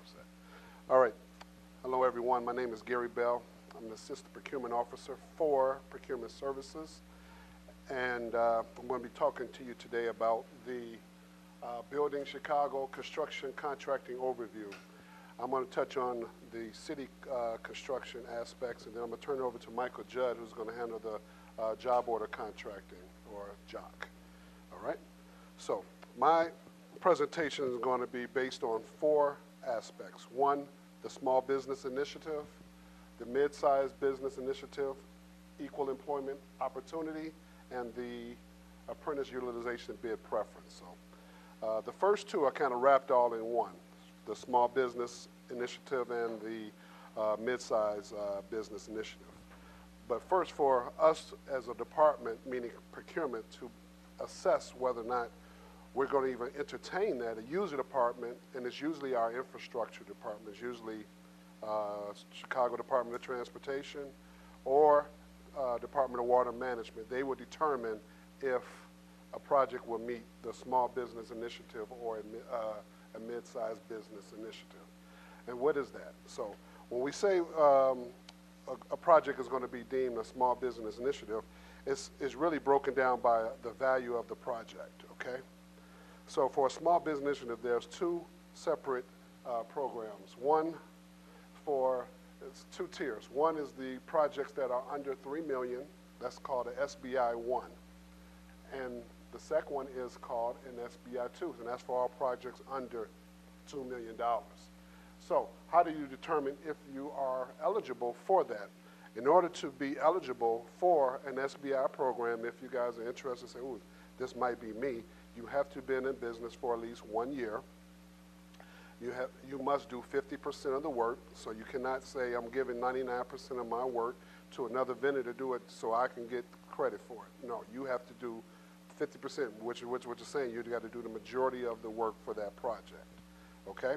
How's that? All right. Hello, everyone. My name is Gary Bell. I'm the Assistant Procurement Officer for Procurement Services. And I'm going to be talking to you today about the Building Chicago Construction Contracting Overview. I'm going to touch on the city construction aspects, and then I'm going to turn it over to Michael Judd, who's going to handle the job order contracting, or JOC. All right? So my presentation is going to be based on 4 aspects. 1, the Small Business Initiative, the Mid-Sized Business Initiative, Equal Employment Opportunity, and the Apprentice Utilization Bid Preference. So the first 2 are kind of wrapped all in one, the Small Business Initiative and the Mid-Sized Business Initiative. But first, for us as a department, meaning procurement, to assess whether or not we're going to even entertain that, a user department, and it's usually our infrastructure department, it's usually Chicago Department of Transportation or Department of Water Management. They will determine if a project will meet the Small Business Initiative or a mid-sized business initiative. And what is that? So when we say a project is going to be deemed a small business initiative, it's really broken down by the value of the project, okay? So for a small business initiative, there's 2 separate programs. One it's 2 tiers. One is the projects that are under $3 million. That's called an SBI 1. And the second one is called an SBI 2, and that's for all projects under $2 million. So how do you determine if you are eligible for that? In order to be eligible for an SBI program, if you guys are interested, say, ooh, this might be me, you have to have been in business for at least 1 year. You must do 50% of the work, so you cannot say I'm giving 99% of my work to another vendor to do it so I can get credit for it. No, you have to do 50%, which is what you're saying. You've got to do the majority of the work for that project, okay?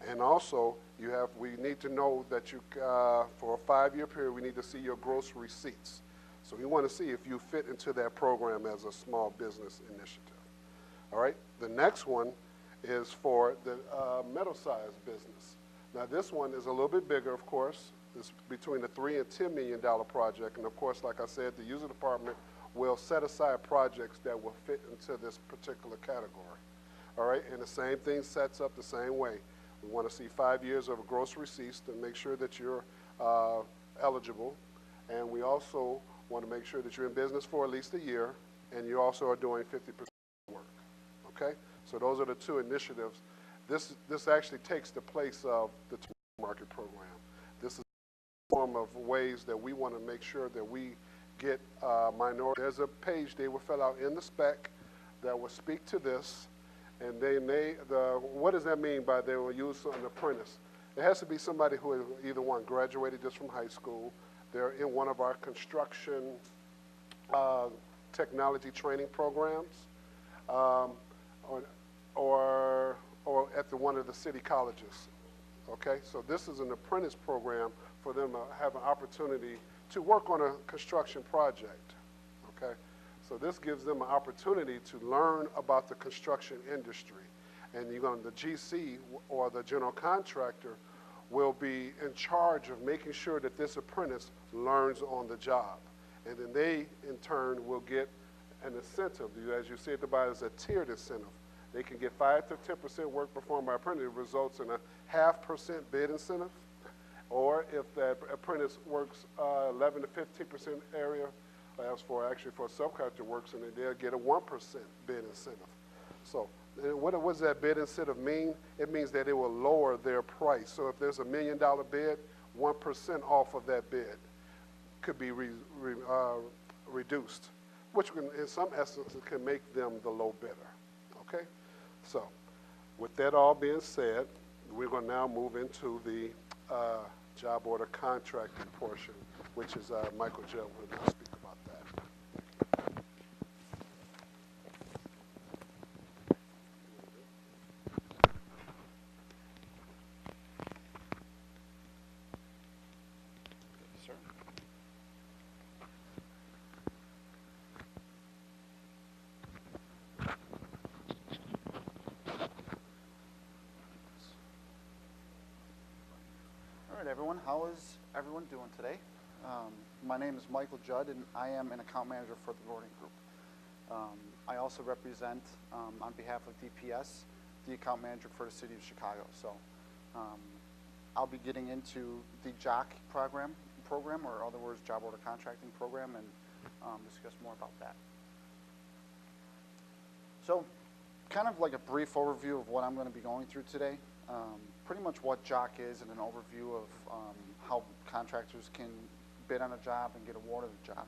And also, we need to know that for a 5-year period, we need to see your gross receipts. So we want to see if you fit into that program as a small business initiative. All right, the next one is for the middle-sized business. Now this one is a little bit bigger, of course. It's between the $3 and $10 million project, and of course, like I said, the user department will set aside projects that will fit into this particular category. All right, and the same thing sets up the same way. We want to see 5 years of gross receipts to make sure that you're eligible, and we also want to make sure that you're in business for at least a year, and you also are doing 50% work. Okay, so those are the 2 initiatives. This actually takes the place of the market program. This is a form of ways that we want to make sure that we get minority. There's a page they will fill out in the spec that will speak to this, and what does that mean by they will use an apprentice? It has to be somebody who either graduated just from high school, they're in one of our construction technology training programs, or at one of the city colleges, okay? So this is an apprentice program for them to have an opportunity to work on a construction project, okay? So this gives them an opportunity to learn about the construction industry. And the GC, or the general contractor, will be in charge of making sure that this apprentice learns on the job. And then they, in turn, will get an incentive. As you see at the bottom, it's a tiered incentive. They can get 5 to 10% work performed by apprentice. It results in a 0.5% bid incentive. Or if that apprentice works 11 to 15% area, as for subcontractor works, and they'll get a 1% bid incentive. So what does that bid incentive mean? It means that it will lower their price. So if there's $1 million bid, 1% off of that bid could be reduced, which in some essence can make them the low bidder, okay? So with that all being said, we're going to now move into the job order contracting portion, which is Michael Judd will now speak about that. Yes, sir. everyone, how is everyone doing today? My name is Michael Judd and I am an account manager for the Gordon Group. I also represent, on behalf of DPS, the account manager for the City of Chicago. So I'll be getting into the JOC program, or in other words, Job Order Contracting program, and discuss more about that. So kind of like a brief overview of what I'm going to be going through today. Pretty much what JOC is and an overview of how contractors can bid on a job and get awarded a job.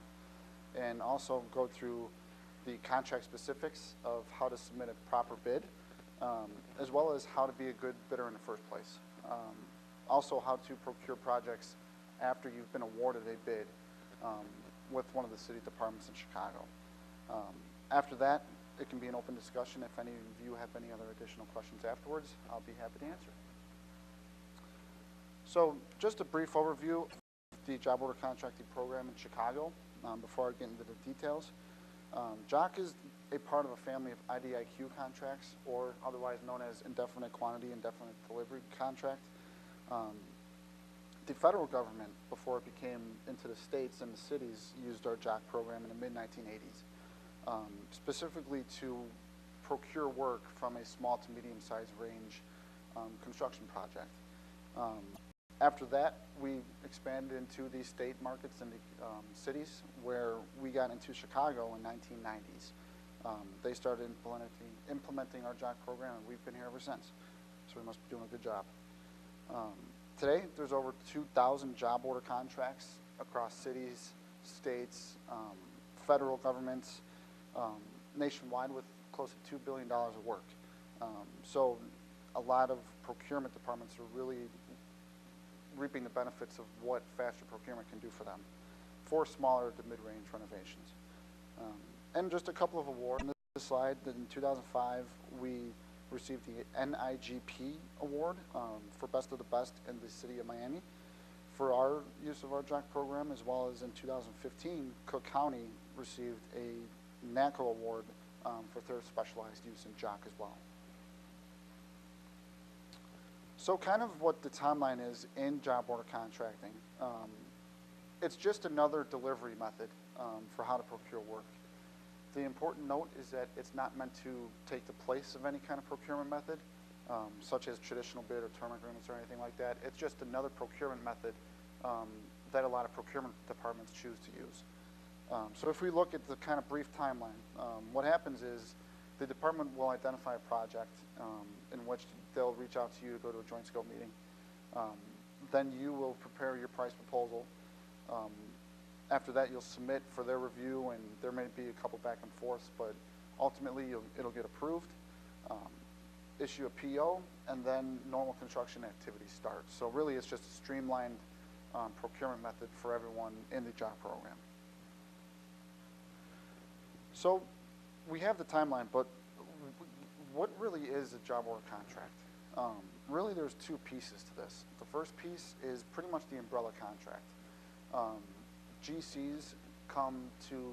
And also go through the contract specifics of how to submit a proper bid, as well as how to be a good bidder in the first place. Also how to procure projects after you've been awarded a bid with one of the city departments in Chicago. After that, it can be an open discussion. If any of you have any other additional questions afterwards, I'll be happy to answer. So just a brief overview of the Job Order Contracting program in Chicago before I get into the details. JOC is a part of a family of IDIQ contracts, or otherwise known as indefinite quantity, indefinite delivery contract. The federal government, before it became into the states and the cities, used our JOC program in the mid-1980s, specifically to procure work from a small to medium-sized range construction project. After that, we expanded into the state markets and the cities, where we got into Chicago in 1990s. They started implementing our JOC program, and we've been here ever since. So we must be doing a good job. Today, there's over 2,000 job order contracts across cities, states, federal governments, nationwide, with close to $2 billion of work. So a lot of procurement departments are really reaping the benefits of what faster procurement can do for them for smaller to mid-range renovations. And just a couple of awards on this slide. In 2005, we received the NIGP award for Best of the Best in the city of Miami for our use of our JOC program, as well as in 2015, Cook County received a NACO award for their specialized use in JOC as well. So kind of what the timeline is in job order contracting. It's just another delivery method for how to procure work. The important note is that it's not meant to take the place of any kind of procurement method, such as traditional bid or term agreements or anything like that. It's just another procurement method that a lot of procurement departments choose to use. So if we look at the kind of brief timeline, what happens is the department will identify a project in which they'll reach out to you to go to a joint scope meeting. Then you will prepare your price proposal. After that, you'll submit for their review, and there may be a couple back and forths, but ultimately it'll get approved, issue a PO, and then normal construction activities start. So really it's just a streamlined procurement method for everyone in the JOC program. So we have the timeline, but what really is a job order contract? Really there's two pieces to this. The first piece is pretty much the umbrella contract. GCs come to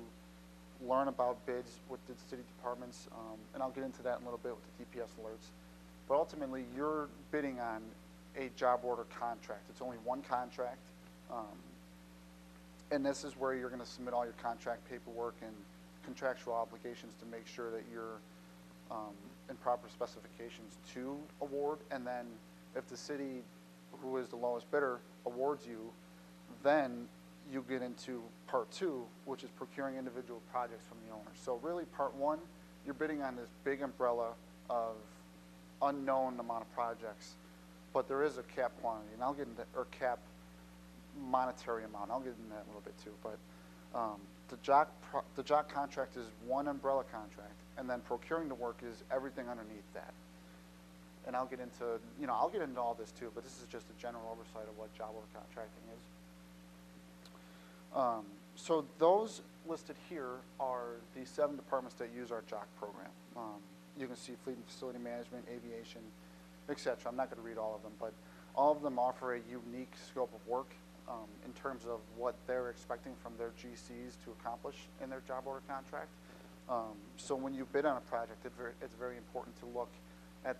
learn about bids with the city departments, and I'll get into that in a little bit with the DPS alerts. But ultimately, you're bidding on a job order contract. It's only one contract, and this is where you're going to submit all your contract paperwork and contractual obligations to make sure that you're in proper specifications to award. And then if the city, who is the lowest bidder, awards you, then you get into part two, which is procuring individual projects from the owner. So really part one, you're bidding on this big umbrella of unknown amount of projects, but there is a cap quantity, and I'll get into, or cap monetary amount. I'll get into that in a little bit too. But the JOC contract is one umbrella contract, and then procuring the work is everything underneath that. And I'll get into, I'll get into all this too, but this is just a general oversight of what job order contracting is. So those listed here are the 7 departments that use our JOC program. You can see fleet and facility management, aviation, etc. I'm not going to read all of them, but all of them offer a unique scope of work in terms of what they're expecting from their GCs to accomplish in their job order contract. So when you bid on a project, it's very important to look at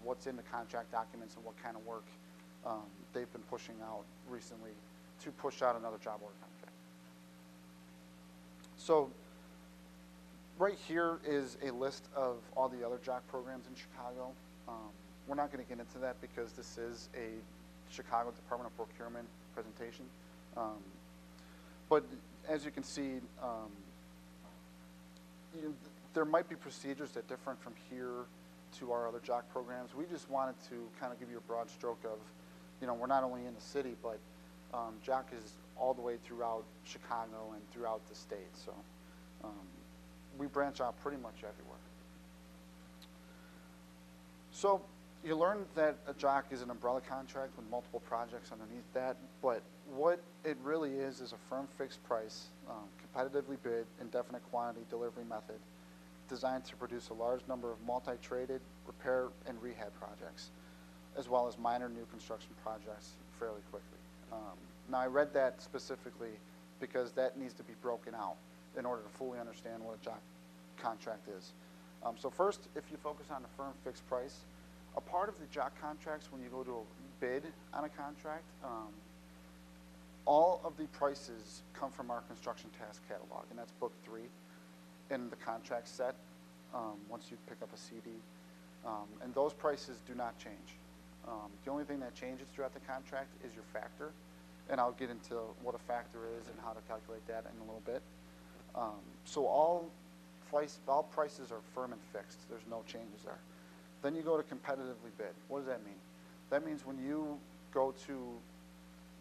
what's in the contract documents and what kind of work they've been pushing out recently to push out another job order contract. So right here is a list of all the other JOC programs in Chicago. We're not going to get into that because this is a Chicago Department of Procurement presentation. But as you can see, there might be procedures that are different from here to our other JOC programs. We just wanted to kind of give you a broad stroke of, we're not only in the city, but JOC is all the way throughout Chicago and throughout the state. So we branch out pretty much everywhere. So you learned that a JOC is an umbrella contract with multiple projects underneath that, but what it really is a firm fixed price, competitively bid, indefinite quantity delivery method designed to produce a large number of multi-traded repair and rehab projects, as well as minor new construction projects fairly quickly. Now I read that specifically because that needs to be broken out in order to fully understand what a JOC contract is. So first, if you focus on the firm fixed price, a part of the JOC contracts when you go to a bid on a contract, all of the prices come from our construction task catalog, and that's book 3 in the contract set once you pick up a CD. And those prices do not change. The only thing that changes throughout the contract is your factor, and I'll get into what a factor is and how to calculate that in a little bit. So all prices are firm and fixed. There's no changes there. Then you go to competitively bid. What does that mean? That means when you go to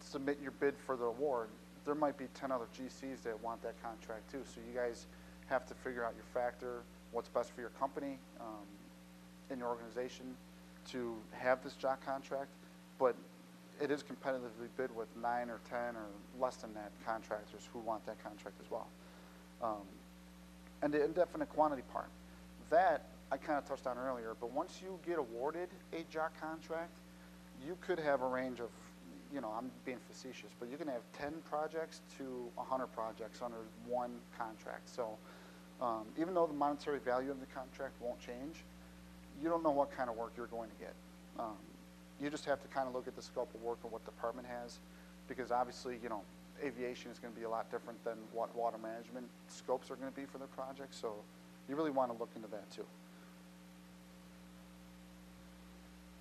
submit your bid for the award, there might be 10 other GCs that want that contract too. So you guys have to figure out your factor, what's best for your company and your organization to have this JOC contract. But it is competitively bid with 9 or 10 or less than that contractors who want that contract as well. And the indefinite quantity part, that I kind of touched on earlier, but once you get awarded a JOC contract, you could have a range of, I'm being facetious, but you can have 10 projects to 100 projects under one contract. So even though the monetary value of the contract won't change, you don't know what kind of work you're going to get. You just have to kind of look at the scope of work and what department has, because obviously, aviation is going to be a lot different than what water management scopes are going to be for their projects. So you really want to look into that too.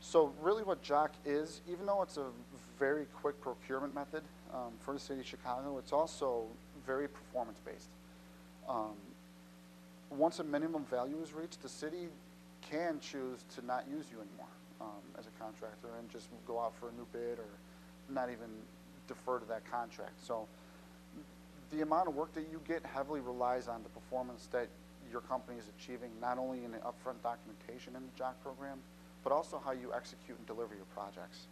So really what JOC is, even though it's a very quick procurement method for the city of Chicago, it's also very performance-based. Once a minimum value is reached, the city can choose to not use you anymore as a contractor and just go out for a new bid or not even defer to that contract. So the amount of work that you get heavily relies on the performance that your company is achieving, not only in the upfront documentation in the JOC program, but also how you execute and deliver your projects.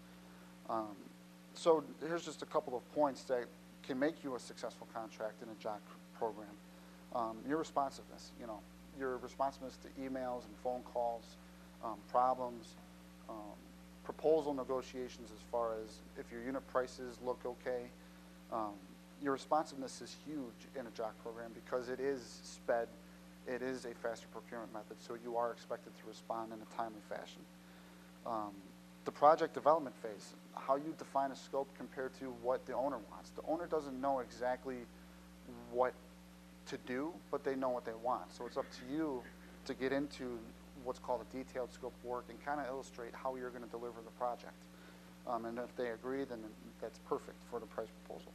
So here's just a couple of points that can make you a successful contract in a JOC program. Your responsiveness, your responsiveness to emails and phone calls, problems, proposal negotiations as far as if your unit prices look okay. Your responsiveness is huge in a JOC program because it is sped. It is a faster procurement method, so you are expected to respond in a timely fashion. The project development phase, how you define a scope compared to what the owner wants. The owner doesn't know exactly what to do, but they know what they want. So it's up to you to get into what's called a detailed scope of work and kind of illustrate how you're going to deliver the project. And if they agree, then that's perfect for the price proposal.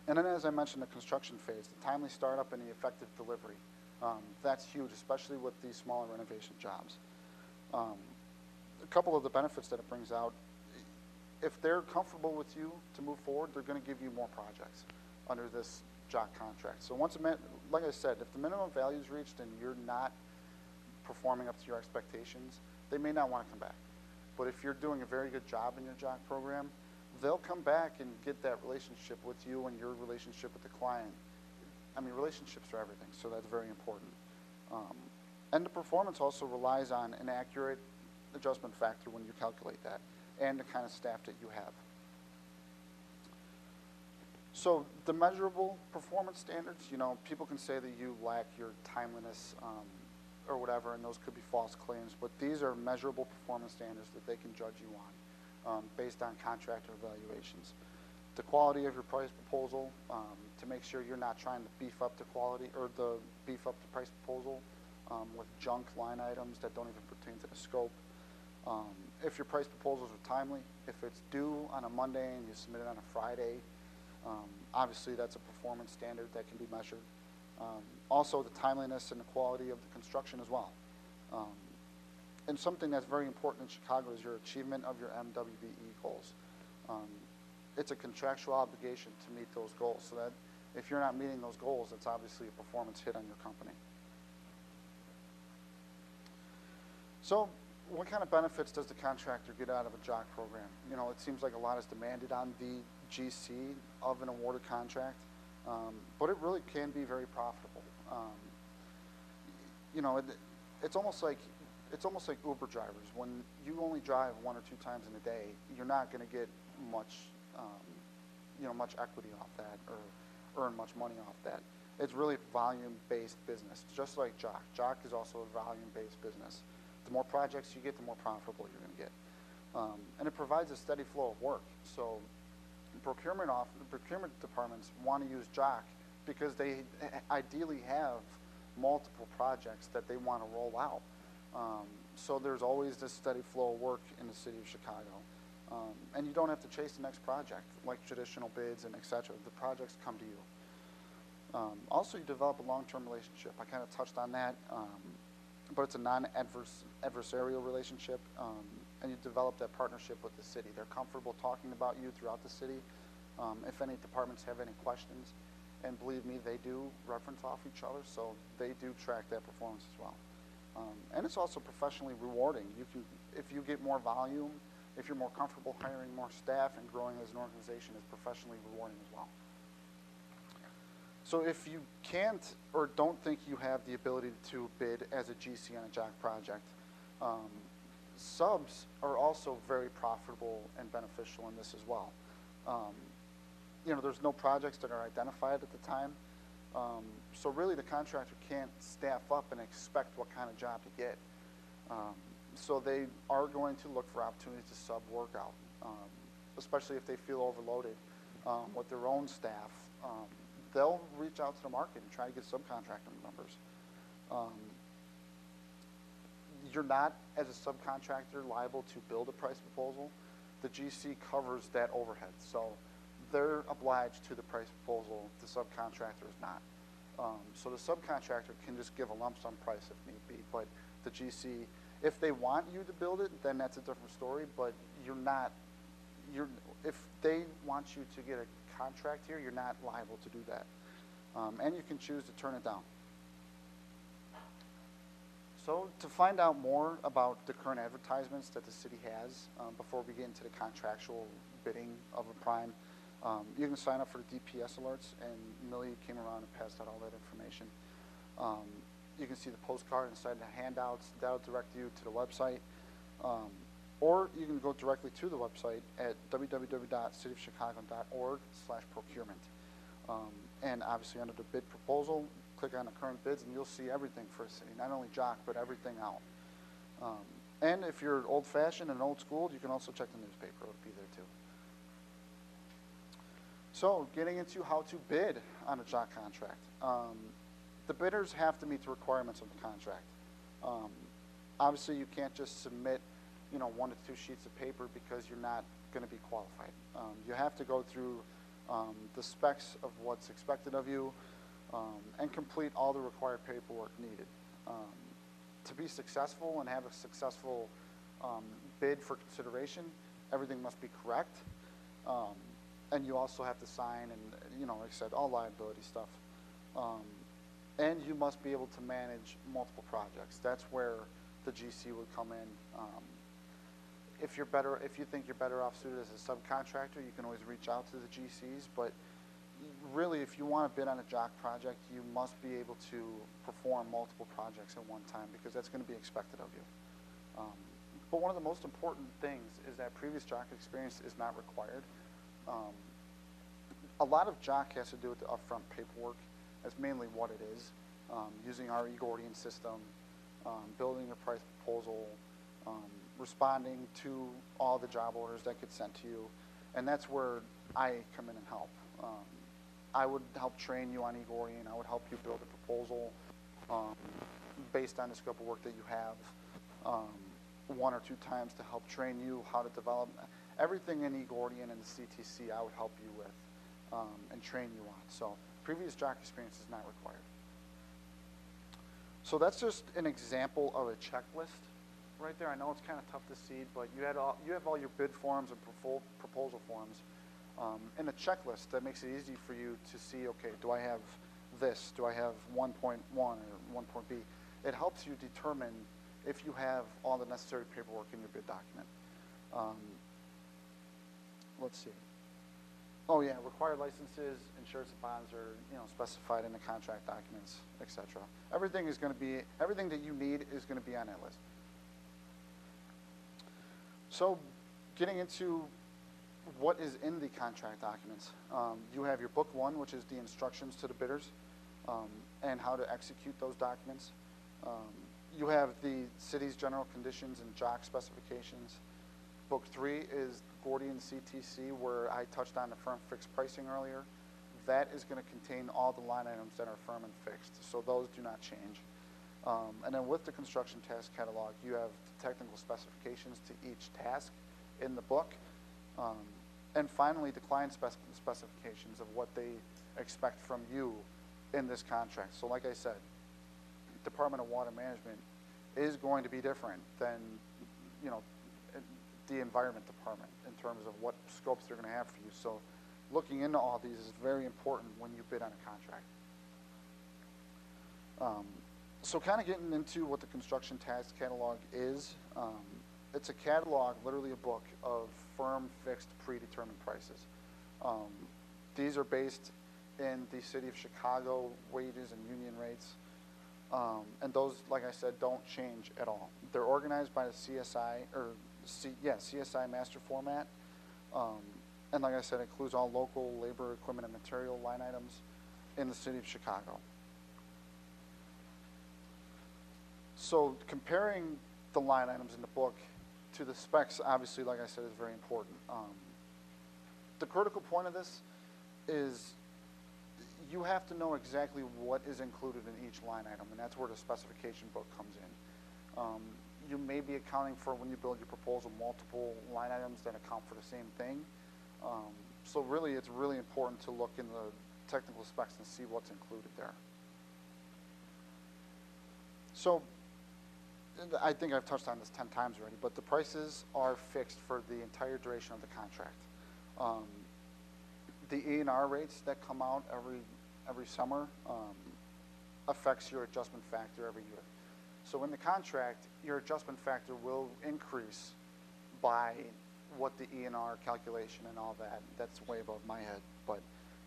And then as I mentioned, the construction phase, the timely startup and the effective delivery. That's huge, especially with these smaller renovation jobs. A couple of the benefits that it brings out, if they're comfortable with you to move forward, they're going to give you more projects under this JOC contract. So once, like I said, if the minimum value is reached and you're not performing up to your expectations, they may not want to come back. But if you're doing a very good job in your JOC program, they'll come back and get that relationship with you and your relationship with the client. I mean, relationships are everything, so that's very important. And the performance also relies on an accurate adjustment factor when you calculate that and the kind of staff that you have. So the measurable performance standards, people can say that you lack your timeliness or whatever, and those could be false claims, but these are measurable performance standards that they can judge you based on contractor evaluations. The quality of your price proposal, to make sure you're not trying to beef up the quality or beef up the price proposal with junk line items that don't even pertain to the scope. If your price proposals are timely, if it's due on a Monday and you submit it on a Friday, obviously that's a performance standard that can be measured. Also the timeliness and the quality of the construction as well. And something that's very important in Chicago is your achievement of your MWBE goals. It's a contractual obligation to meet those goals, so that if you're not meeting those goals, it's obviously a performance hit on your company. So what kind of benefits does the contractor get out of a JOC program? You know, it seems like a lot is demanded on the GC of an awarded contract, but it really can be very profitable. You know, it's almost like Uber drivers. When you only drive 1 or 2 times in a day, you're not going to get much, much equity off that or earn much money off that. It's really volume-based business, just like JOC. JOC is also a volume-based business. The more projects you get, the more profitable you're going to get. And it provides a steady flow of work. So procurement departments want to use JOC because they ideally have multiple projects that they want to roll out. So there's always this steady flow of work in the city of Chicago. And you don't have to chase the next project like traditional bids and et cetera. The projects come to you. Also, you develop a long-term relationship. I kind of touched on that, but it's a non-adversarial relationship, and you develop that partnership with the city. They're comfortable talking about you throughout the city. If any departments have any questions, and believe me, they do reference off each other, so they do track that performance as well. And it's also professionally rewarding. If you get more volume, if you're more comfortable hiring more staff and growing as an organization, it's professionally rewarding as well. So if you can't or don't think you have the ability to bid as a GC on a JOC project, subs are also very profitable and beneficial in this as well. You know, there's no projects that are identified at the time. So really the contractor can't staff up and expect what kind of job to get. So they are going to look for opportunities to sub work out, especially if they feel overloaded with their own staff. They'll reach out to the market and try to get subcontractor numbers. You're not, as a subcontractor, liable to build a price proposal. The GC covers that overhead, so they're obliged to the price proposal. The subcontractor is not. So the subcontractor can just give a lump sum price if need be, but the GC, if they want you to build it, then that's a different story, but you're not, if they want you to get a contract here, you're not liable to do that. And you can choose to turn it down. So to find out more about the current advertisements that the city has, before we get into the contractual bidding of a prime, you can sign up for the DPS alerts, and Millie came around and passed out all that information. You can see the postcard inside the handouts. That'll direct you to the website. Or you can go directly to the website at www.cityofchicago.org/procurement. And obviously under the bid proposal, click on the current bids and you'll see everything for a city, not only JOC, but everything out. And if you're old-fashioned and old-schooled, you can also check the newspaper. It'll be there too. So getting into how to bid on a JOC contract. The bidders have to meet the requirements of the contract. Obviously, you can't just submit 1 to 2 sheets of paper because you're not going to be qualified. You have to go through the specs of what's expected of you and complete all the required paperwork needed. To be successful and have a successful bid for consideration, everything must be correct. And you also have to sign and, like I said, all liability stuff. And you must be able to manage multiple projects. That's where the GC would come in. If you think you're better off suited as a subcontractor, you can always reach out to the GCs. But really, if you want to bid on a JOC project, you must be able to perform multiple projects at one time because that's going to be expected of you. But one of the most important things is that previous JOC experience is not required. A lot of JOC has to do with the upfront paperwork. That's mainly what it is. Using our eGordian system, building a price proposal, responding to all the job orders that get sent to you, and that's where I come in and help. I would help train you on eGordian. I would help you build a proposal based on the scope of work that you have, one or two times to help train you how to develop. Everything in eGordian and the CTC I would help you with and train you on. So previous job experience is not required. So that's just an example of a checklist right there. I know it's kind of tough to see, but you have all your bid forms and proposal forms in a checklist that makes it easy for you to see, okay, do I have this? Do I have 1.1 or 1.B? It helps you determine if you have all the necessary paperwork in your bid document. Let's see. Oh yeah, required licenses, insurance and bonds are specified in the contract documents, etc. Everything that you need is going to be on that list. So, getting into what is in the contract documents, you have your book 1, which is the instructions to the bidders and how to execute those documents. You have the city's general conditions and job specifications. Book 3 is Gordian CTC, where I touched on the firm fixed pricing earlier. That is going to contain all the line items that are firm and fixed, so those do not change. And then with the construction task catalog, you have the technical specifications to each task in the book. And finally, the client specifications of what they expect from you in this contract. So like I said, Department of Water Management is going to be different than the Environment Department in terms of what scopes they're going to have for you. So looking into all these is very important when you bid on a contract. So kind of getting into what the construction task catalog is, it's a catalog, literally a book of firm, fixed, predetermined prices. These are based in the city of Chicago wages and union rates. And those, like I said, don't change at all. They're organized by the CSI, CSI master format. And like I said, it includes all local labor, equipment, and material line items in the city of Chicago. So comparing the line items in the book to the specs, obviously, like I said, is very important. The critical point of this is you have to know exactly what is included in each line item, and that's where the specification book comes in. You may be accounting for, when you build your proposal, multiple line items that account for the same thing. So really, it's really important to look in the technical specs and see what's included there. So I think I've touched on this 10 times already, but the prices are fixed for the entire duration of the contract. The E&R rates that come out every summer affects your adjustment factor every year. So in the contract, your adjustment factor will increase by what the E&R calculation and all that. That's way above my head, but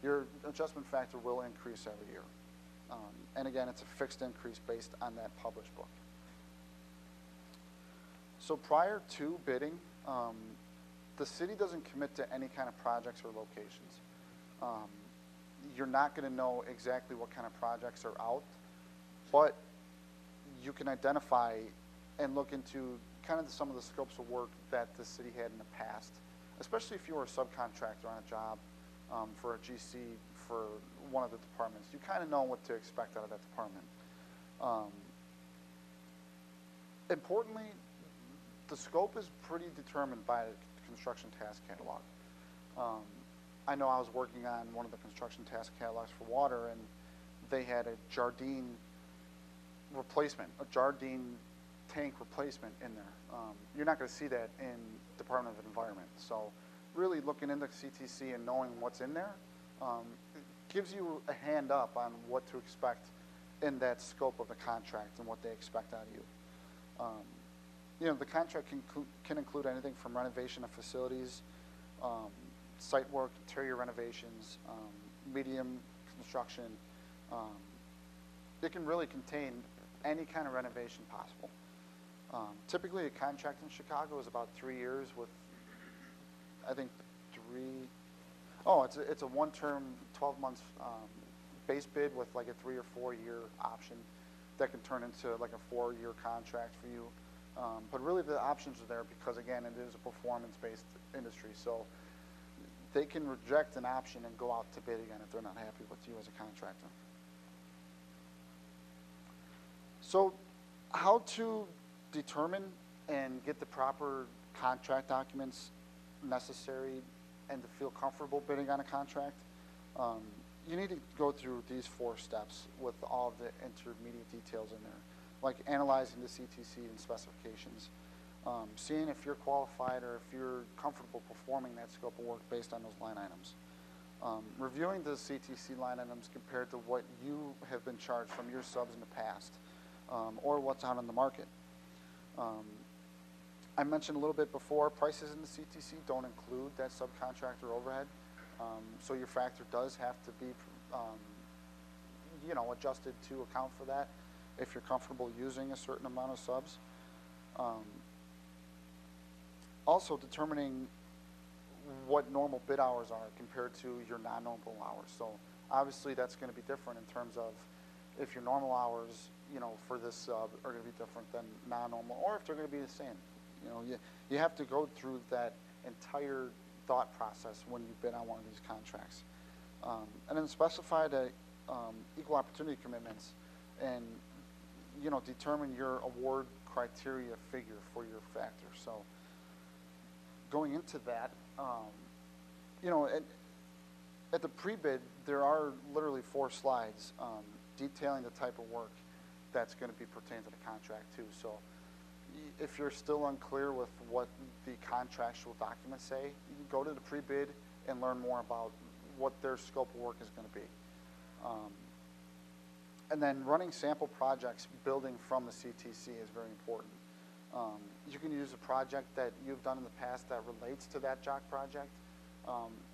your adjustment factor will increase every year. And again, it's a fixed increase based on that published book. So prior to bidding, the city doesn't commit to any kind of projects or locations. You're not going to know exactly what kind of projects are out, but you can identify and look into kind of some of the scopes of work that the city had in the past, especially if you were a subcontractor on a job for a GC for one of the departments. You kind of know what to expect out of that department. Importantly, the scope is pretty determined by the construction task catalog. I know I was working on one of the construction task catalogs for water, and they had a Jardine replacement, a Jardine tank replacement in there. You're not going to see that in Department of Environment. So really looking into CTC and knowing what's in there gives you a hand up on what to expect in that scope of the contract and what they expect out of you. The contract can include anything from renovation of facilities, site work, interior renovations, medium construction. It can really contain any kind of renovation possible. Typically, a contract in Chicago is about 3 years with, I think, it's a one-term, 12 months base bid with like a 3 or 4 year option that can turn into like a 4-year contract for you. But really the options are there because, again, it is a performance-based industry. So they can reject an option and go out to bid again if they're not happy with you as a contractor. So how to determine and get the proper contract documents necessary and to feel comfortable bidding on a contract, you need to go through these 4 steps with all the intermediate details in there, like analyzing the CTC and specifications, seeing if you're qualified or if you're comfortable performing that scope of work based on those line items, reviewing the CTC line items compared to what you have been charged from your subs in the past, or what's out on the market. I mentioned a little bit before, prices in the CTC don't include that subcontractor overhead, so your factor does have to be, adjusted to account for that if you're comfortable using a certain amount of subs. Also determining what normal bid hours are compared to your non-normal hours. So obviously that's going to be different in terms of if your normal hours, for this sub are going to be different than non-normal, or if they're going to be the same. You have to go through that entire thought process when you bid on one of these contracts. And then specify the equal opportunity commitments and, determine your award criteria figure for your factor. So going into that, at the pre-bid, there are literally 4 slides detailing the type of work that's going to be pertained to the contract too. So if you're still unclear with what the contractual documents say, you can go to the pre-bid and learn more about what their scope of work is going to be. And then running sample projects building from the CTC is very important. You can use a project that you've done in the past that relates to that JOC project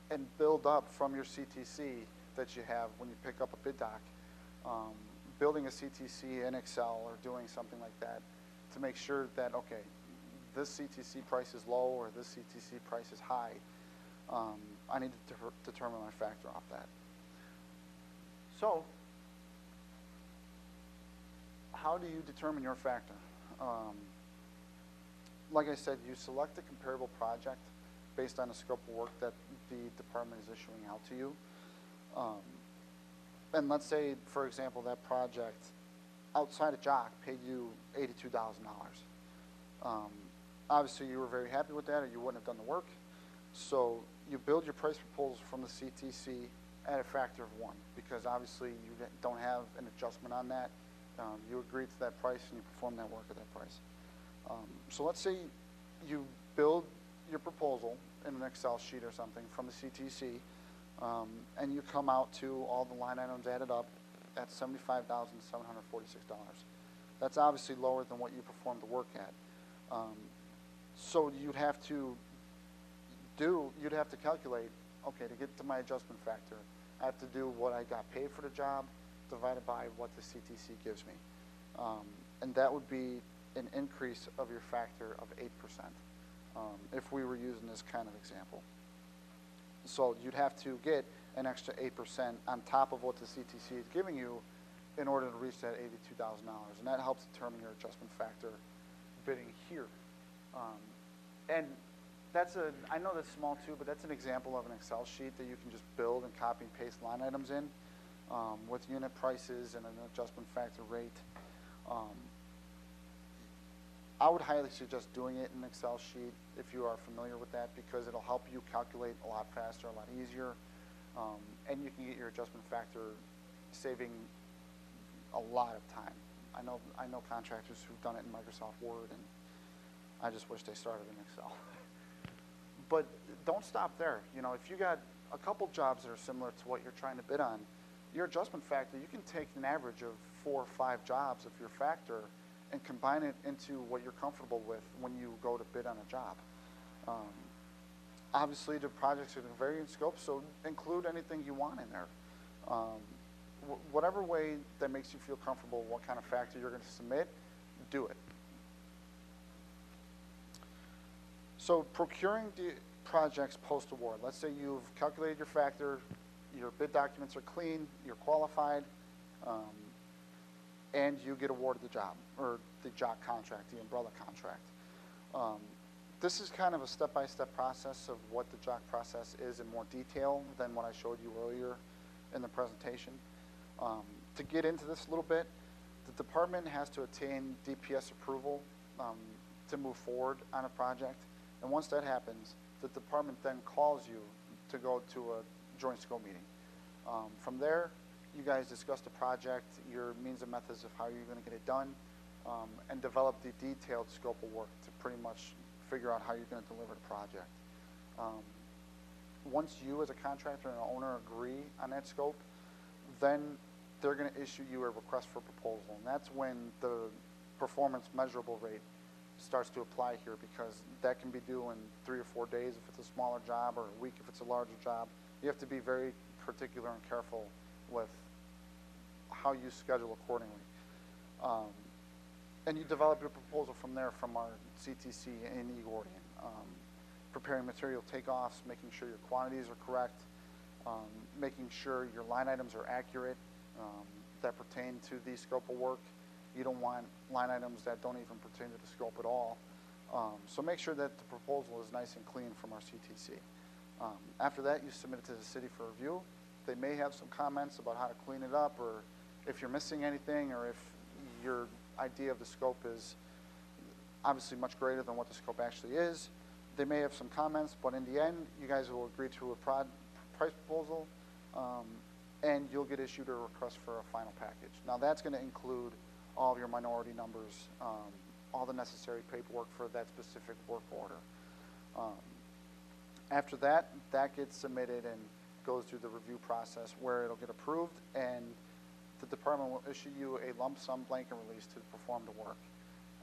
and build up from your CTC that you have when you pick up a bid doc. Building a CTC in Excel or doing something like that to make sure that, okay, this CTC price is low or this CTC price is high. I need to determine my factor off that. So, how do you determine your factor? Like I said, you select a comparable project based on the scope of work that the department is issuing out to you. And let's say, for example, that project outside of JOC paid you $82,000. Obviously, you were very happy with that or you wouldn't have done the work. So you build your price proposal from the CTC at a factor of 1 because obviously you don't have an adjustment on that. You agreed to that price and you perform that work at that price. So let's say you build your proposal in an Excel sheet or something from the CTC, and you come out to all the line items added up at $75,746. That's obviously lower than what you performed the work at. So you'd have to calculate, okay, to get to my adjustment factor, I have to do what I got paid for the job divided by what the CTC gives me. And that would be an increase of your factor of 8%, if we were using this kind of example. So you'd have to get an extra 8% on top of what the CTC is giving you in order to reach that $82,000. And that helps determine your adjustment factor bidding here. And I know that's small too, but that's an example of an Excel sheet that you can just build and copy and paste line items in with unit prices and an adjustment factor rate. I would highly suggest doing it in an Excel sheet if you are familiar with that because it'll help you calculate a lot faster, a lot easier, and you can get your adjustment factor saving a lot of time. I know contractors who've done it in Microsoft Word, and I just wish they started in Excel. But don't stop there. If you got a couple jobs that are similar to what you're trying to bid on, your adjustment factor, you can take an average of 4 or 5 jobs of your factor and combine it into what you're comfortable with when you go to bid on a job. Obviously, the projects are going to vary in scope, so include anything you want in there. Whatever way that makes you feel comfortable, what kind of factor you're going to submit, do it. So procuring the projects post-award. Let's say you've calculated your factor, your bid documents are clean, you're qualified, and you get awarded the job, or the jock contract, the umbrella contract. This is kind of a step-by-step process of what the jock process is in more detail than what I showed you earlier in the presentation. To get into this a little bit, the department has to attain DPS approval to move forward on a project. And once that happens, the department then calls you to go to a joint scope meeting. From there, you guys discuss the project, your means and methods of how you're going to get it done, and develop the detailed scope of work to pretty much figure out how you're going to deliver the project. Once you as a contractor and an owner agree on that scope, then they're going to issue you a request for proposal. And that's when the performance measurable rate starts to apply here, because that can be due in 3 or 4 days if it's a smaller job, or a week if it's a larger job. You have to be very particular and careful with how you schedule accordingly. And you develop your proposal from there from our CTC in eGordian. Preparing material takeoffs, making sure your quantities are correct, making sure your line items are accurate that pertain to the scope of work. You don't want line items that don't even pertain to the scope at all. So make sure that the proposal is nice and clean from our CTC. After that, you submit it to the city for review. They may have some comments about how to clean it up, or if you're missing anything, or if your idea of the scope is obviously much greater than what the scope actually is. They may have some comments, but in the end, you guys will agree to a price proposal, and you'll get issued a request for a final package. Now, that's going to include all of your minority numbers, all the necessary paperwork for that specific work order. After that, that gets submitted and goes through the review process where it'll get approved, and the department will issue you a lump sum blanket release to perform the work.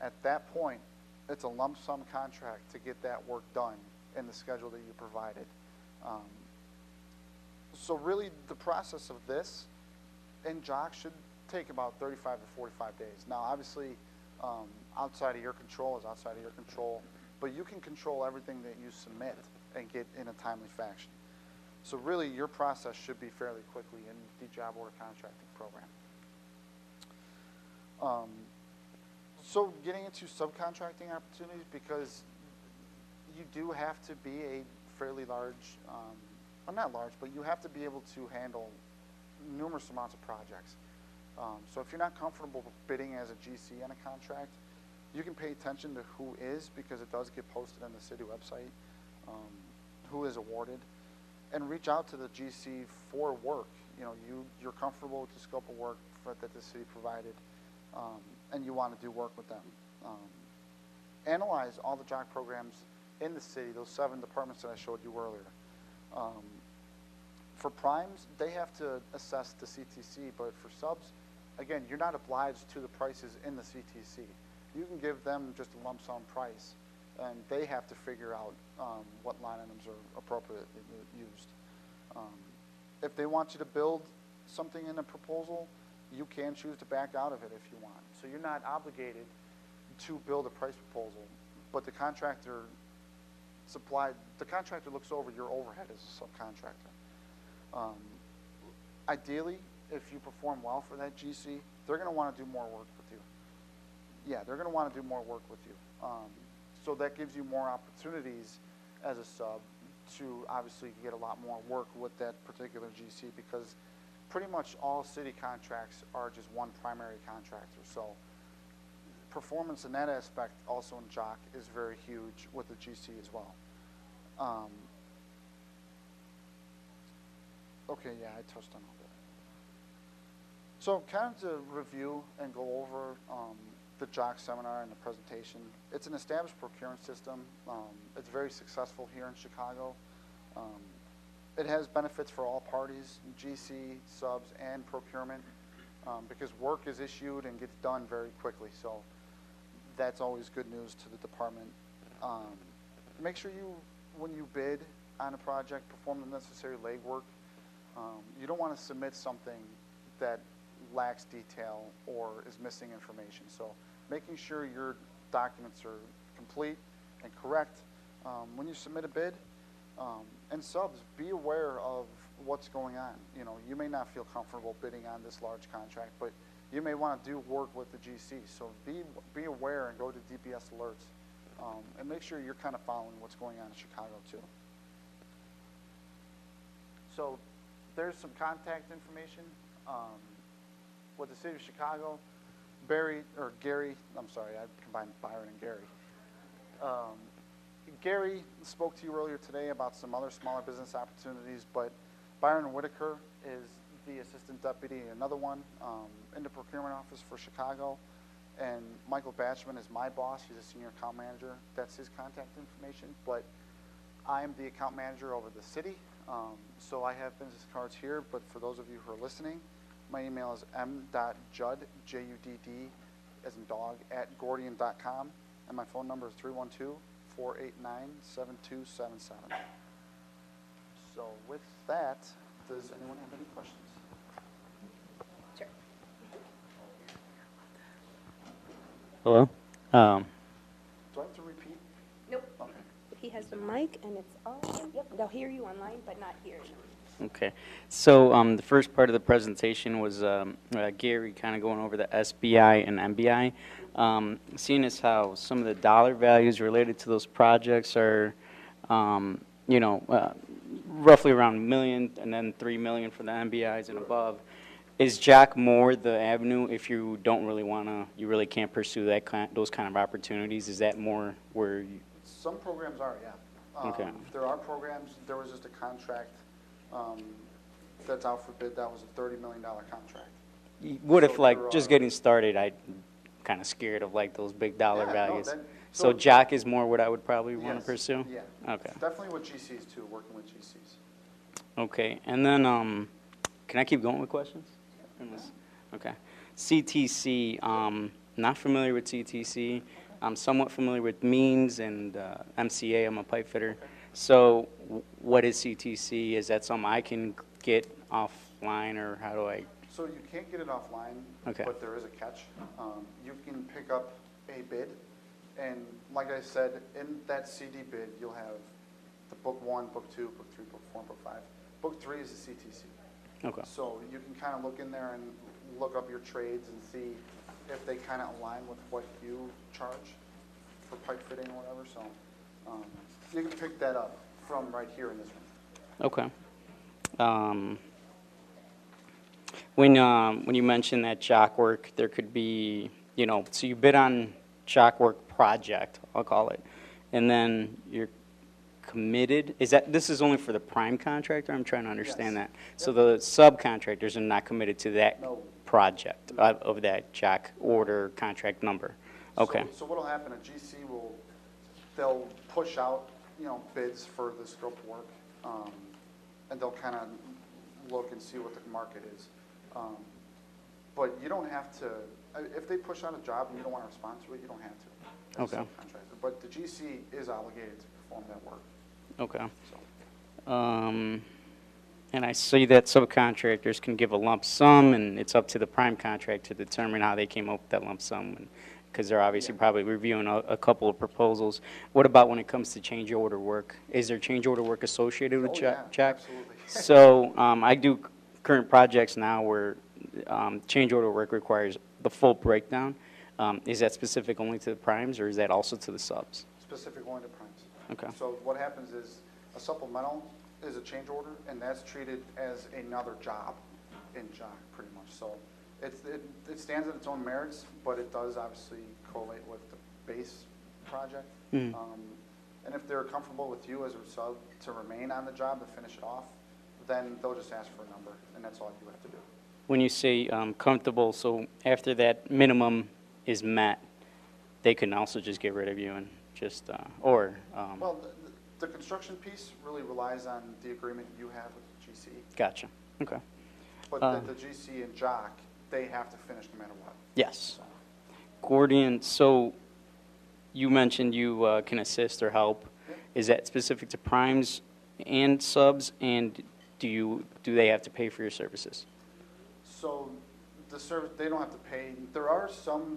At that point, it's a lump sum contract to get that work done in the schedule that you provided. So really, the process of this in JOC should take about 35 to 45 days. Now, obviously, outside of your control is outside of your control, but you can control everything that you submit and get in a timely fashion. So really, your process should be fairly quickly in the job order contracting program. So getting into subcontracting opportunities, because you do have to be a fairly large, well, not large, but you have to be able to handle numerous amounts of projects. So if you're not comfortable bidding as a GC on a contract, you can pay attention to who is, because it does get posted on the city website, who is awarded, and reach out to the GC for work. You know, you're comfortable with the scope of work that the city provided, and you want to do work with them. Analyze all the JOC programs in the city, those 7 departments that I showed you earlier. For primes, they have to assess the CTC, but for subs, again, you're not obliged to the prices in the CTC. You can give them just a lump sum price, and they have to figure out what line items are appropriately used. If they want you to build something in a proposal, you can choose to back out of it if you want. So you're not obligated to build a price proposal, but the contractor looks over your overhead as a subcontractor. Ideally, if you perform well for that GC, they're going to want to do more work with you. Yeah, they're going to want to do more work with you. So that gives you more opportunities as a sub to obviously get a lot more work with that particular GC, because pretty much all city contracts are just one primary contractor. So performance in that aspect also in JOC is very huge with the GC as well. Okay, yeah, I touched on all that. So kind of to review and go over the JOC seminar and the presentation. It's an established procuring system. It's very successful here in Chicago. It has benefits for all parties, GC, subs, and procurement, because work is issued and gets done very quickly. So that's always good news to the department. Make sure you, when you bid on a project, perform the necessary legwork. You don't want to submit something that lacks detail or is missing information. So making sure your documents are complete and correct when you submit a bid. And subs, be aware of what's going on. You know, you may not feel comfortable bidding on this large contract, but you may want to do work with the GC. So be aware and go to DPS alerts, and make sure you're kind of following what's going on in Chicago too. So there's some contact information with the city of Chicago. Gary, I'm sorry, I combined Byron and Gary. Gary spoke to you earlier today about some other smaller business opportunities, but Byron Whitaker is the assistant deputy, another one in the procurement office for Chicago. And Michael Batchman is my boss. He's a senior account manager. That's his contact information. But I'm the account manager over the city. So I have business cards here, but for those of you who are listening, my email is m.judd, J-U-D-D, as in dog, @gordian.com, and my phone number is 312-489-7277. So with that, does anyone have any questions? Sure. Hello? Do I have to repeat? Nope. Okay. He has the mic and it's on. Yep, they'll hear you online, but not here. Okay. So the first part of the presentation was Gary kind of going over the SBI and MBI. Seeing as how some of the dollar values related to those projects are, roughly around $1 million and then $3 million for the MBIs and above. Is Jack more the avenue if you don't really want to, you really can't pursue those kind of opportunities? Is that more where you... Some programs are, yeah. Okay. There are programs. There was just a contract that's out for bid. That was a $30 million contract. What if, So like, there just are- getting started, I'm kind of scared of, like, those big dollar Yeah, no, values. then- So so- Jack is more what I would probably want Yes, to pursue? Yeah. Okay. Definitely with GCs too, working with GCs. Okay, and then, can I keep going with questions? Okay. CTC, not familiar with CTC. I'm somewhat familiar with means and MCA. I'm a pipe fitter. So what is CTC? Is that something I can get offline, or how do I? So you can't get it offline, Okay. but there is a catch. You can pick up a bid, and like I said, in that CD bid, you'll have the book 1, book 2, book 3, book 4, book 5. Book 3 is the CTC. Okay. So you can kind of look in there and look up your trades and see if they kind of align with what you charge for pipe fitting or whatever. So you can pick that up from right here in this room. Okay. When you mentioned that jock work, there could be, so you bid on jock work project, I'll call it, and then you're committed. This is only for the prime contractor? I'm trying to understand Yes. that. So the subcontractors are not committed to that No. project of that jock order contract number. Okay. So what'll happen, a GC they'll push out, bids for the scope of work, and they'll kind of look and see what the market is. But you don't have to, if they push out a job and you don't want to respond to it, you don't have to. as a Okay. subcontractor. But the GC is obligated to perform that work. Okay. So. And I see that subcontractors can give a lump sum, and it's up to the prime contract to determine how they came up with that lump sum, because they're obviously probably reviewing a couple of proposals. What about when it comes to change order work? Is there change order work associated with Jack? Absolutely. So I do current projects now where change order work requires the full breakdown. Is that specific only to the primes, or is that also to the subs? Specific only to primes. Okay. So what happens is a supplemental is a change order, and that's treated as another job in JOC, pretty much. So it stands on its own merits, but it does obviously correlate with the base project. Mm. And if they're comfortable with you as a sub to remain on the job to finish it off, then they'll just ask for a number, and that's all you have to do. When you say comfortable, so after that minimum is met, they can also just get rid of you and just, Well, the construction piece really relies on the agreement you have with the GC. Gotcha. Okay. But the GC and JOC, they have to finish no matter what. Yes. Gordian, so you mentioned you can assist or help. Yeah. Is that specific to primes and subs, and do they have to pay for your services? So the service, they don't have to pay. There are some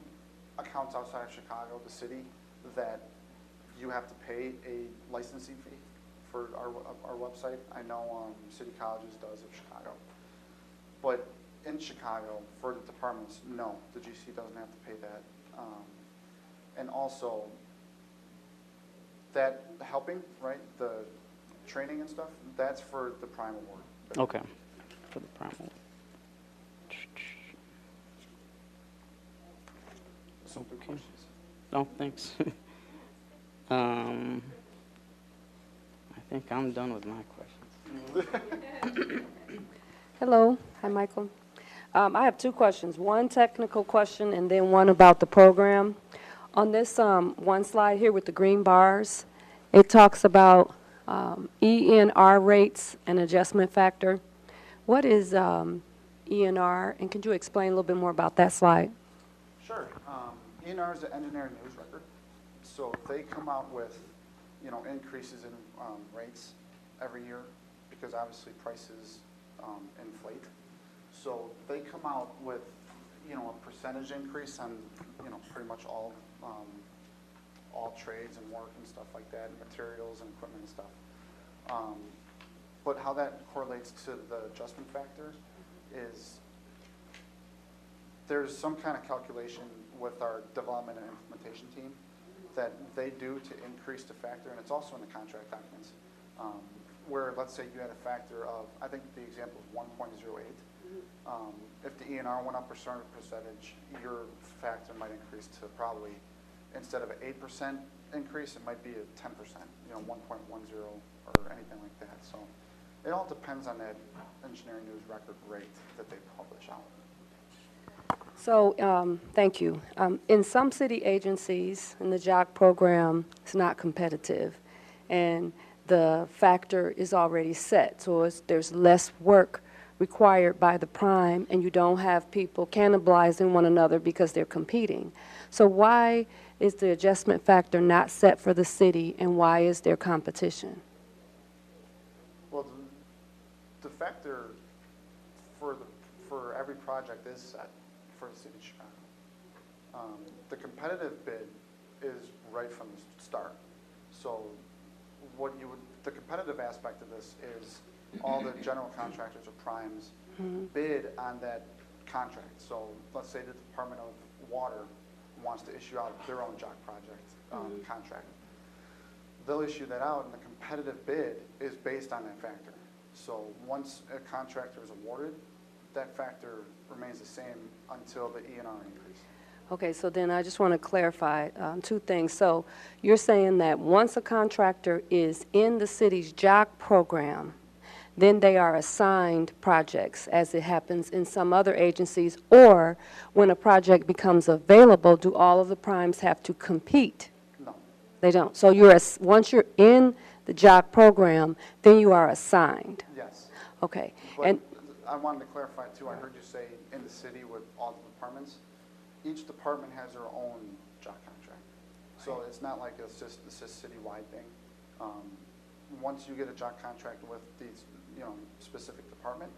accounts outside of Chicago, the city, that you have to pay a licensing fee for our website. I know City Colleges does of Chicago. But in Chicago, for the departments, no, the GC doesn't have to pay that. And also, that helping, right, the training and stuff, that's for the prime award. Okay, for the prime award. Some good Okay. questions. Oh, thanks. I think I'm done with my questions. Hello. Hi, Michael. I have two questions. One technical question and then one about the program. On this one slide here with the green bars, it talks about ENR rates and adjustment factor. What is ENR, and could you explain a little bit more about that slide? Sure. ENR is the engineering news record. So they come out with, increases in rates every year because obviously prices inflate. So they come out with, a percentage increase on, pretty much all trades and work and stuff like that, and materials and equipment and stuff. But how that correlates to the adjustment factor is there's some kind of calculation with our development and implementation team that they do to increase the factor, and it's also in the contract documents, where let's say you had a factor of, I think the example is 1.08. If the ENR went up a certain percentage, your factor might increase to probably, instead of an 8% increase, it might be a 10%, 1.10 or anything like that. So it all depends on that engineering news record rate that they publish out. So, thank you. In some city agencies, in the JOC program, it's not competitive, and the factor is already set, so there's less work required by the prime, and you don't have people cannibalizing one another because they're competing. So why is the adjustment factor not set for the city, and why is there competition? Well, the factor for every project is set for the city of Chicago. The competitive bid is right from the start. So the competitive aspect of this is all the general contractors or primes bid on that contract. So let's say the Department of Water wants to issue out their own JOC project contract. They'll issue that out, and the competitive bid is based on that factor. So once a contractor is awarded, that factor remains the same until the ENR increase. Okay, so then I just want to clarify two things. So you're saying that once a contractor is in the city's JOC program, then they are assigned projects, as it happens in some other agencies, or when a project becomes available, do all of the primes have to compete? No. They don't. So once you're in the JOC program, then you are assigned. Yes. Okay. But And I wanted to clarify too, I heard you say in the city with all the departments, each department has their own JOC contract. So it's not like it's just a citywide thing. Once you get a JOC contract with these, specific department,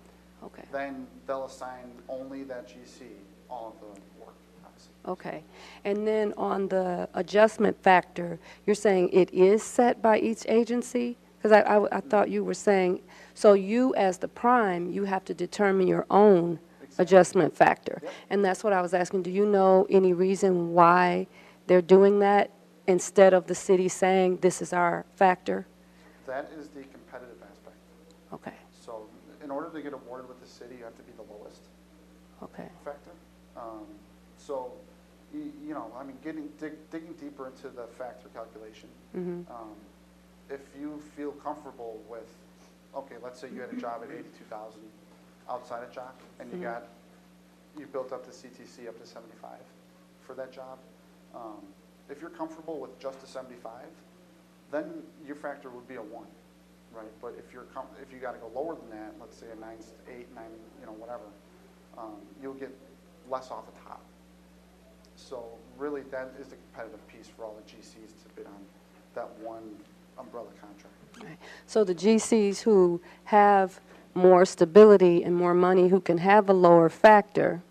okay. then they'll assign only that GC all of the work, obviously. Okay. And then on the adjustment factor, you're saying it is set by each agency? Because I thought you were saying, so you as the prime, you have to determine your own adjustment factor. Yep. And that's what I was asking. Do you know any reason why they're doing that instead of the city saying this is our factor? That is the competitive aspect. Okay. So in order to get awarded with the city, you have to be the lowest Okay. factor. Digging deeper into the factor calculation, if you feel comfortable with, okay, let's say you had a job at 82,000 outside of JOC, and you built up the CTC up to 75 for that job. If you're comfortable with just a 75, then your factor would be a 1, right? But if you got to go lower than that, let's say a 9, 8, 9, whatever, you'll get less off the top. So really, that is the competitive piece for all the GCs to bid on that one umbrella contract. Right. So the GCs who have more stability and more money, who can have a lower factor,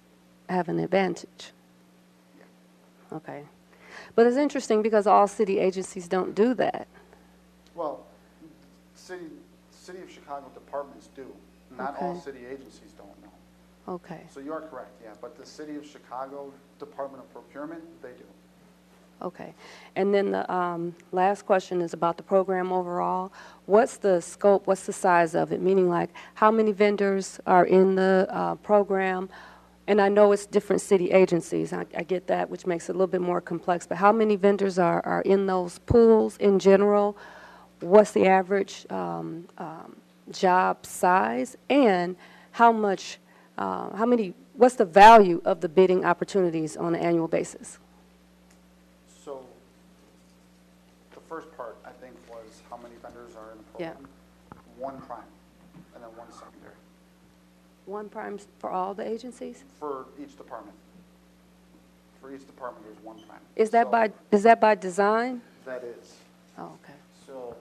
have an advantage. Yeah. Okay. But it's interesting because all city agencies don't do that. Well, City of Chicago departments do. Not all city agencies don't know. Okay, So you are correct, yeah, but the City of Chicago Department of Procurement, they do. okay. And then the last question is about the program overall. What's the scope, what's the size of it? Meaning like, how many vendors are in the program? And I know it's different city agencies, I get that, which makes it a little bit more complex, but how many vendors are in those pools in general? What's the average job size? And how much, what's the value of the bidding opportunities on an annual basis? So the first part, I think, was how many vendors are in the Yeah. program? One prime, and then one secondary, One prime for all the agencies? for each department. For each department, there's one prime. Is that by design? That is. Oh, okay. So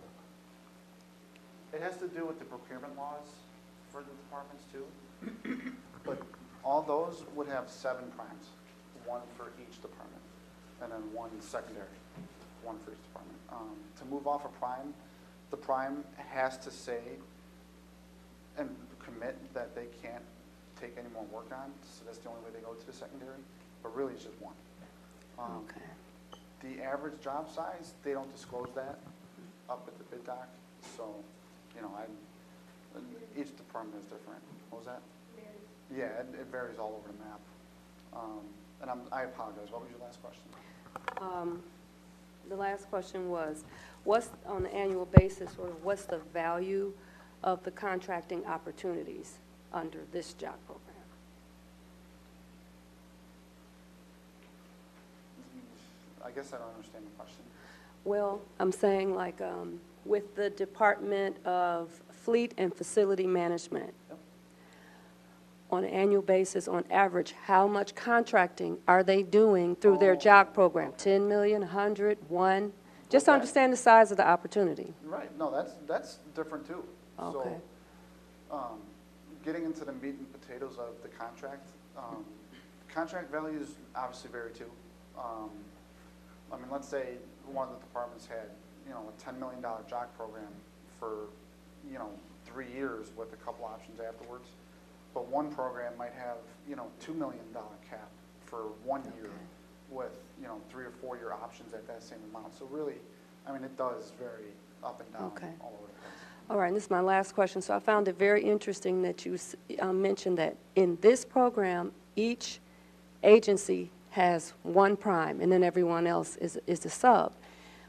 it has to do with the procurement laws for the departments too. But all those would have 7 primes, one for each department, and then one secondary, one for each department. To move off a prime, the prime has to say and commit that they can't take any more work on, so that's the only way they go to the secondary, but really it's just one. Okay. The average job size, they don't disclose that up at the bid doc, so, you know, each department is different. What was that? Yeah, it varies all over the map. And I apologize, what was your last question? The last question was, what's, on an annual basis, or what's the value of the contracting opportunities under this job program? I guess I don't understand the question. Well, I'm saying like with the Department of Fleet and Facility Management, Yep. on an annual basis, on average, how much contracting are they doing through their job program? 10 million, 100, 1? Just to Okay. understand the size of the opportunity. Right, no, that's different too. Okay. So, getting into the meat and potatoes of the contract, contract values obviously vary too. I mean, let's say one of the departments had, you know, a $10 million job program for, you know, 3 years with a couple options afterwards. But one program might have, you know, $2 million cap for 1 year with, you know, 3 or 4 year options at that same amount. So really, I mean, it does vary up and down Okay. all over the place. All right, and this is my last question. So I found it very interesting that you mentioned that in this program, each agency has one prime, and then everyone else is a sub.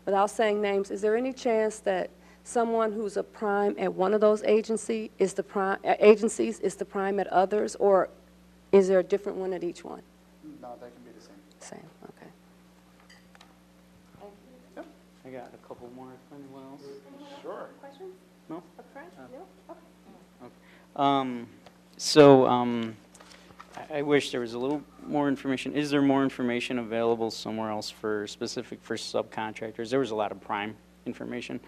Without saying names, is there any chance that someone who's a prime at one of those agencies is the prime at others, or is there a different one at each one? No, they can be the same. Same, okay. Yep. I got a couple more if anyone else. Sure. Questions? No? Up front? No? Okay. I wish there was a little more information. Is there more information available somewhere else for specific for subcontractors? There was a lot of prime information.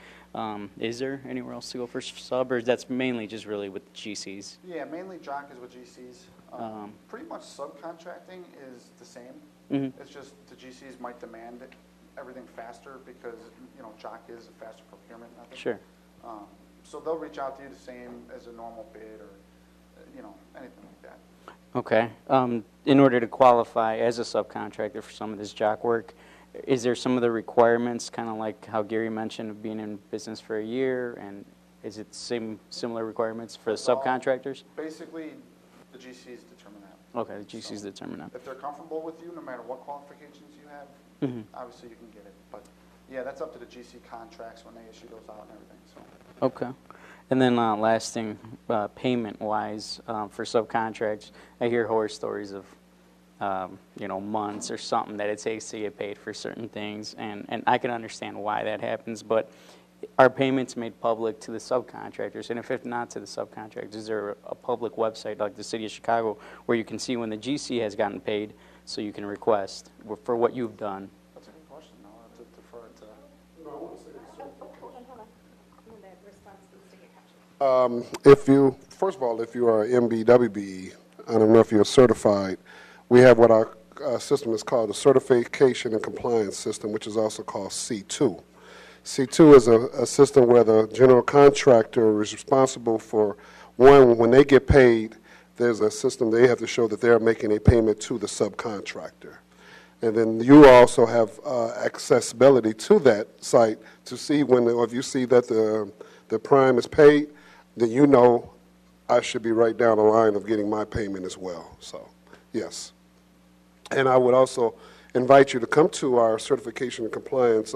Is there anywhere else to go for sub, or that's mainly just really with GCs? Yeah, mainly JOC is with GCs. Pretty much subcontracting is the same. Mhm. It's just the GCs might demand everything faster because, you know, JOC is a faster procurement method. Sure. So they'll reach out to you the same as a normal bid or, you know, anything like that. Okay. In order to qualify as a subcontractor for some of this jock work, is there some of the requirements, kind of like how Gary mentioned, of being in business for a year, and is it similar requirements for the That's all- subcontractors? Basically, the GCs determine that. Okay, the GCs determine that. If they're comfortable with you, no matter what qualifications you have, Mhm. obviously you can get it. But yeah, that's up to the GC contracts when they issue those out and everything, so. Okay. And then last thing, payment-wise, for subcontracts, I hear horror stories of, you know, months or something that it takes to get paid for certain things, and I can understand why that happens, but are payments made public to the subcontractors? And if not to the subcontractors, is there a public website like the City of Chicago where you can see when the GC has gotten paid so you can request for what you've done? That's a good question. I'll have to defer it to. Hold on. That response needs to get captured. First of all, if you are MBWB, I don't know if you're certified, we have what our system is called the Certification and Compliance System, which is also called C2. C2 is a system where the general contractor is responsible for, one, when they get paid, there's a system they have to show that they're making a payment to the subcontractor. And then you also have accessibility to that site to see when, or if you see that the prime is paid, then you know I should be right down the line of getting my payment as well. So, yes. And I would also invite you to come to our certification and compliance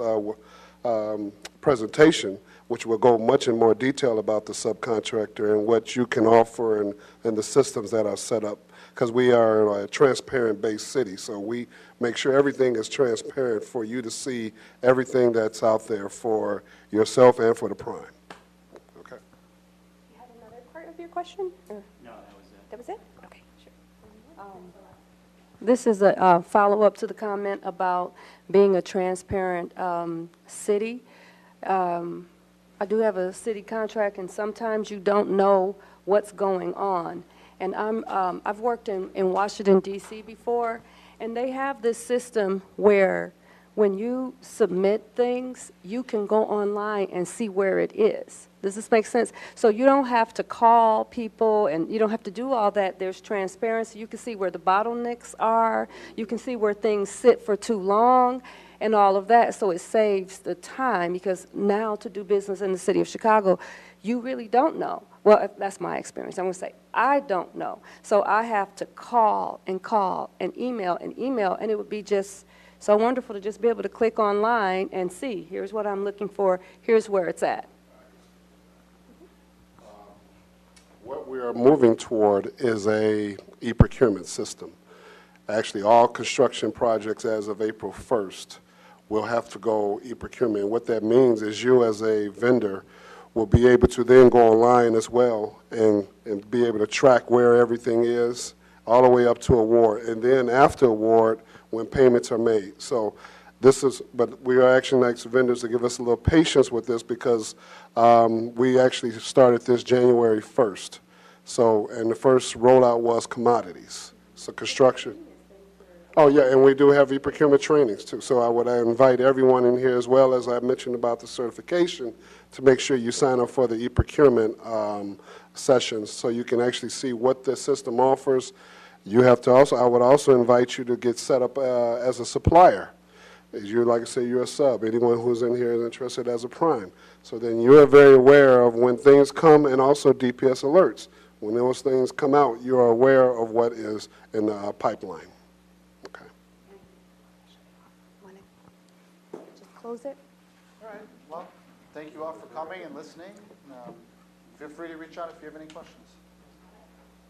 presentation, which will go much in more detail about the subcontractor and what you can offer and the systems that are set up, because we are a transparent-based city, so we make sure everything is transparent for you to see everything that's out there for yourself and for the prime. Okay. You had another part of your question? Or? No, that was it. That was it? Okay, sure. This is a follow-up to the comment about being a transparent city. I do have a city contract, and sometimes you don't know what's going on. And I've worked in Washington, D.C. before, and they have this system where when you submit things, you can go online and see where it is. Does this make sense? So you don't have to call people, and you don't have to do all that. There's transparency. You can see where the bottlenecks are. You can see where things sit for too long and all of that. So it saves the time, because now to do business in the city of Chicago, you really don't know. Well, that's my experience. I'm going to say, I don't know. So I have to call and email, and it would be just so wonderful to just be able to click online and see, here's what I'm looking for, here's where it's at. What we are moving toward is a e-procurement system. Actually, all construction projects as of April 1st will have to go e-procurement. What that means is you as a vendor will be able to then go online as well and be able to track where everything is all the way up to award. And then after award, when payments are made. So this is, but we are actually asking vendors to give us a little patience with this, because we actually started this January 1st. So, and the first rollout was commodities. So construction. Oh, yeah, and we do have e-procurement trainings, too. So I would invite everyone in here, as well as I mentioned about the certification, to make sure you sign up for the e-procurement sessions so you can actually see what the system offers. You have to also, I would also invite you to get set up as a supplier. As you, like I say, you're a sub. Anyone who's in here is interested as a prime. So then you're very aware of when things come, and also DPS alerts. When those things come out, you are aware of what is in the pipeline. Okay. Want to just close it? All right, well, thank you all for coming and listening. Feel free to reach out if you have any questions.